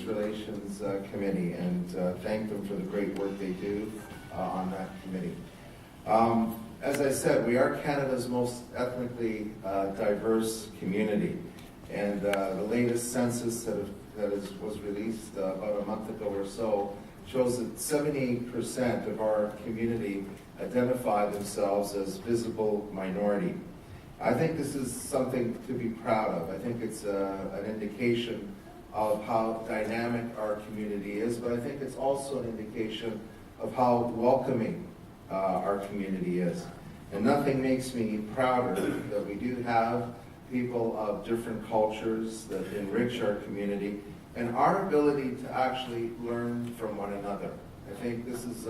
Relations Committee and thank them for the great work they do on that committee. As I said, we are Canada's most ethnically diverse community, and the latest census that was released about a month ago or so shows that 78% of our community identify themselves as visible minority. I think this is something to be proud of. I think it's an indication of how dynamic our community is, but I think it's also an indication of how welcoming our community is. And nothing makes me prouder that we do have people of different cultures that enrich our community and our ability to actually learn from one another. I think this is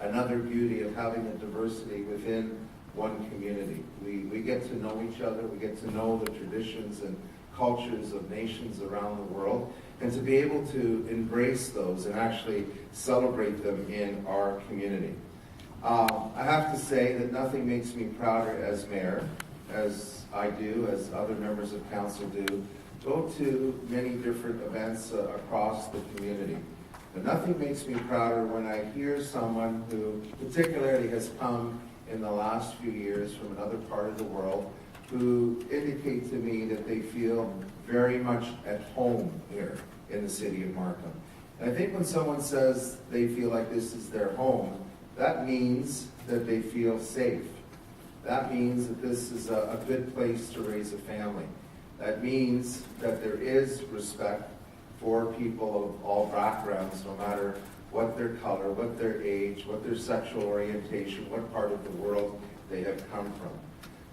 another beauty of having a diversity within one community. We get to know each other, we get to know the traditions and cultures of nations around the world, and to be able to embrace those and actually celebrate them in our community. I have to say that nothing makes me prouder as mayor, as I do, as other members of council do, go to many different events across the community. But nothing makes me prouder when I hear someone who particularly has come in the last few years from another part of the world who indicate to me that they feel very much at home here in the city of Markham. And I think when someone says they feel like this is their home, that means that they feel safe. That means that this is a good place to raise a family. That means that there is respect for people of all backgrounds, no matter what their color, what their age, what their sexual orientation, what part of the world they have come from.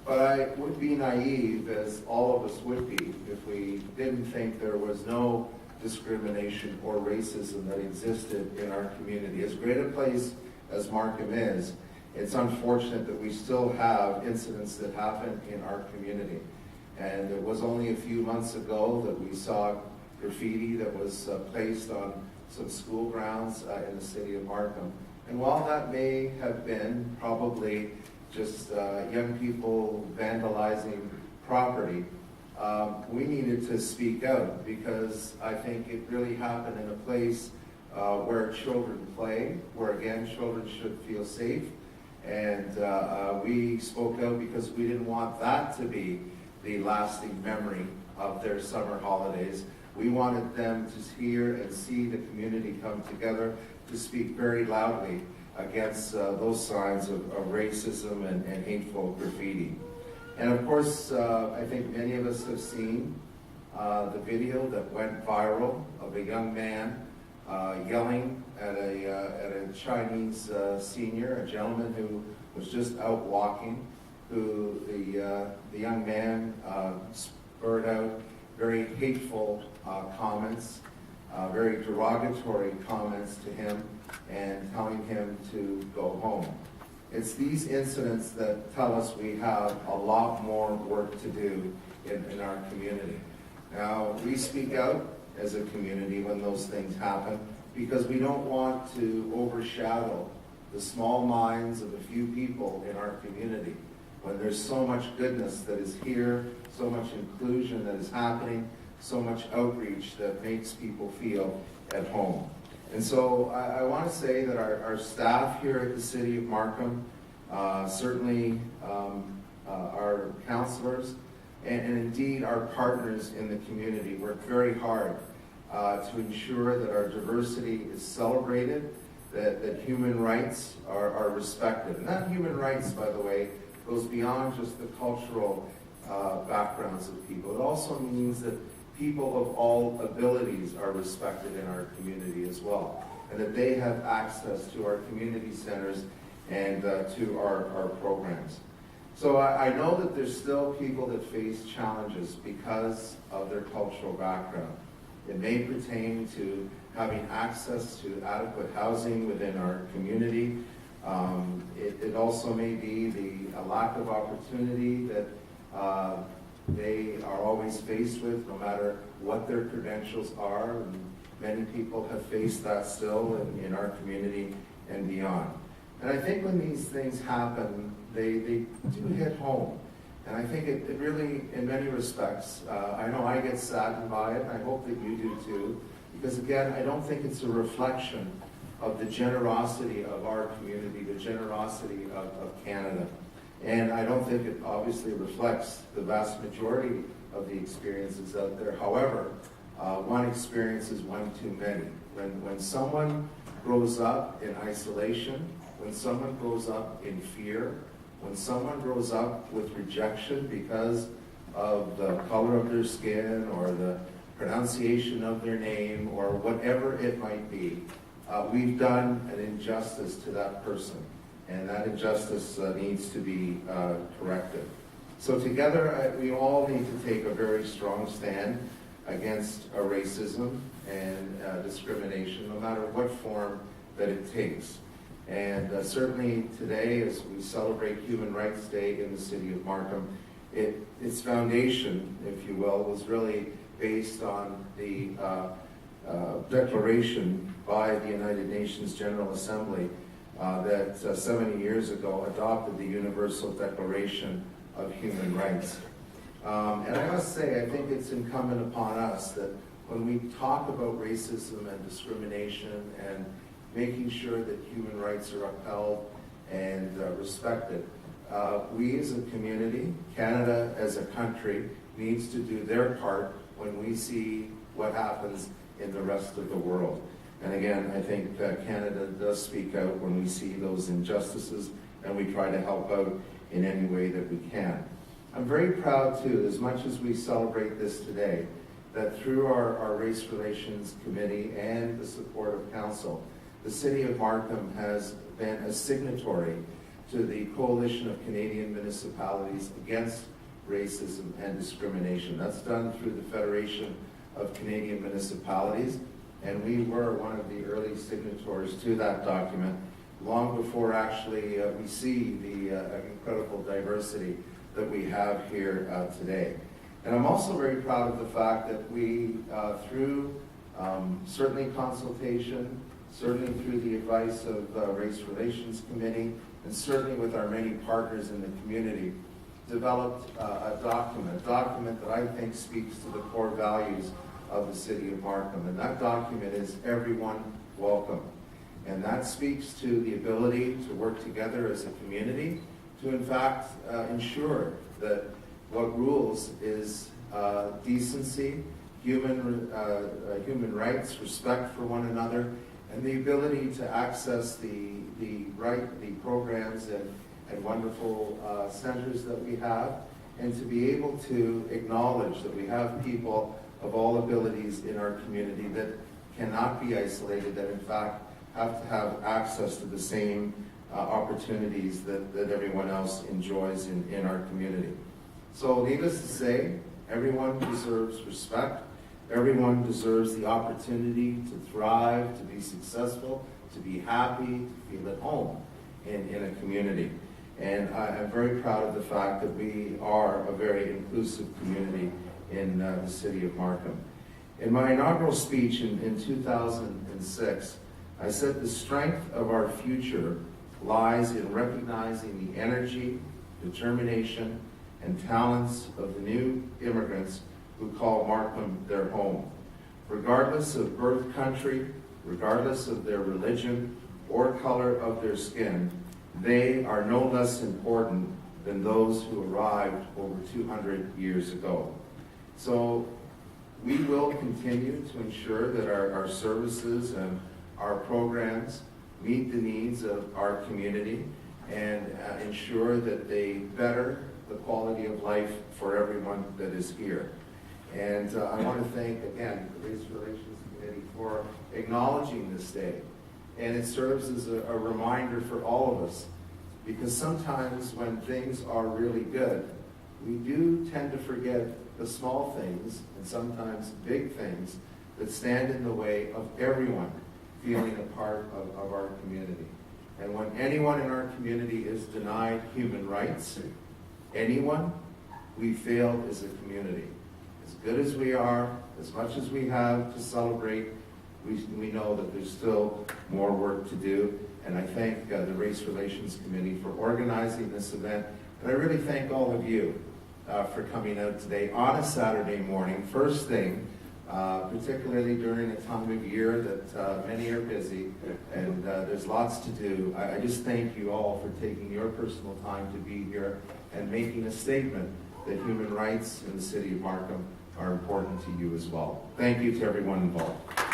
But I would be naive, as all of us would be, if we didn't think there was no discrimination or racism that existed in our community. As great a place as Markham is, it's unfortunate that we still have incidents that happen in our community. And it was only a few months ago that we saw graffiti that was placed on some school grounds in the city of Markham. And while that may have been probably just young people vandalizing property, we needed to speak out, because I think it really happened in a place where children play, where again children should feel safe. And we spoke out because we didn't want that to be the lasting memory of their summer holidays. We wanted them to hear and see the community come together to speak very loudly against those signs of racism and hateful graffiti. And of course, I think many of us have seen the video that went viral of a young man yelling at a Chinese senior, a gentleman who was just out walking, who the young man spurred out very hateful comments, very derogatory comments to him, and telling him to go home. It's these incidents that tell us we have a lot more work to do in our community. Now, we speak out as a community when those things happen, because we don't want to overshadow the small minds of a few people in our community. When there's so much goodness that is here, so much inclusion that is happening, so much outreach that makes people feel at home. And so I want to say that our staff here at the City of Markham, certainly our councillors, and indeed our partners in the community work very hard to ensure that our diversity is celebrated, that human rights are respected. And that human rights, by the way, goes beyond just the cultural backgrounds of people. It also means that people of all abilities are respected in our community as well, and that they have access to our community centers and to our programs. So I know that there's still people that face challenges because of their cultural background. It may pertain to having access to adequate housing within our community. It also may be a lack of opportunity that they are always faced with, no matter what their credentials are. And many people have faced that still in our community and beyond. And I think when these things happen, they do hit home. And I think it really, in many respects, I know I get saddened by it, and I hope that you do too, because again, I don't think it's a reflection of the generosity of our community, the generosity of Canada. And I don't think it obviously reflects the vast majority of the experiences out there. However, one experience is one too many. When someone grows up in isolation, when someone grows up in fear, when someone grows up with rejection because of the color of their skin or the pronunciation of their name or whatever it might be, we've done an injustice to that person, and that injustice needs to be corrected. So together, we all need to take a very strong stand against racism and discrimination, no matter what form that it takes. And certainly today, as we celebrate Human Rights Day in the city of Markham, its foundation, if you will, was really based on the declaration by the United Nations General Assembly that 70 years ago adopted the Universal Declaration of Human Rights. And I must say, I think it's incumbent upon us that when we talk about racism and discrimination and making sure that human rights are upheld and respected, we as a community, Canada as a country, needs to do their part when we see what happens in the rest of the world. And again, I think Canada does speak out when we see those injustices, and we try to help out in any way that we can. I'm very proud too, as much as we celebrate this today, that through our Race Relations Committee and the support of Council, the City of Markham has been a signatory to the Coalition of Canadian Municipalities Against Racism and Discrimination. That's done through the Federation of Canadian Municipalities, and we were one of the early signatories to that document, long before actually we see the incredible diversity that we have here today. And I'm also very proud of the fact that we, through certainly consultation, certainly through the advice of the Race Relations Committee, and certainly with our many partners in the community, developed a document that I think speaks to the core values of the City of Markham. And that document is Everyone Welcome. And that speaks to the ability to work together as a community to in fact ensure that what rules is decency, human rights, respect for one another, and the ability to access the programs and wonderful centers that we have, and to be able to acknowledge that we have people of all abilities in our community that cannot be isolated, that in fact have to have access to the same opportunities that everyone else enjoys in our community. So needless to say, everyone deserves respect. Everyone deserves the opportunity to thrive, to be successful, to be happy, to feel at home in a community. And I'm very proud of the fact that we are a very inclusive community in the city of Markham. In my inaugural speech in 2006, I said the strength of our future lies in recognizing the energy, determination, and talents of the new immigrants who call Markham their home. Regardless of birth country, regardless of their religion or color of their skin, they are no less important than those who arrived over 200 years ago. So we will continue to ensure that our services and our programs meet the needs of our community and ensure that they better the quality of life for everyone that is here. And I want to thank, again, the Race Relations Committee for acknowledging this day. And it serves as a reminder for all of us, because sometimes when things are really good, we do tend to forget the small things and sometimes big things that stand in the way of everyone feeling a part of our community. And when anyone in our community is denied human rights, anyone, we failed as a community. As good as we are, as much as we have to celebrate, we know that there's still more work to do. And I thank the Race Relations Committee for organizing this event. And I really thank all of you for coming out today on a Saturday morning, first thing, particularly during a time of year that many are busy and there's lots to do. I just thank you all for taking your personal time to be here and making a statement that human rights in the city of Markham are important to you as well. Thank you to everyone involved.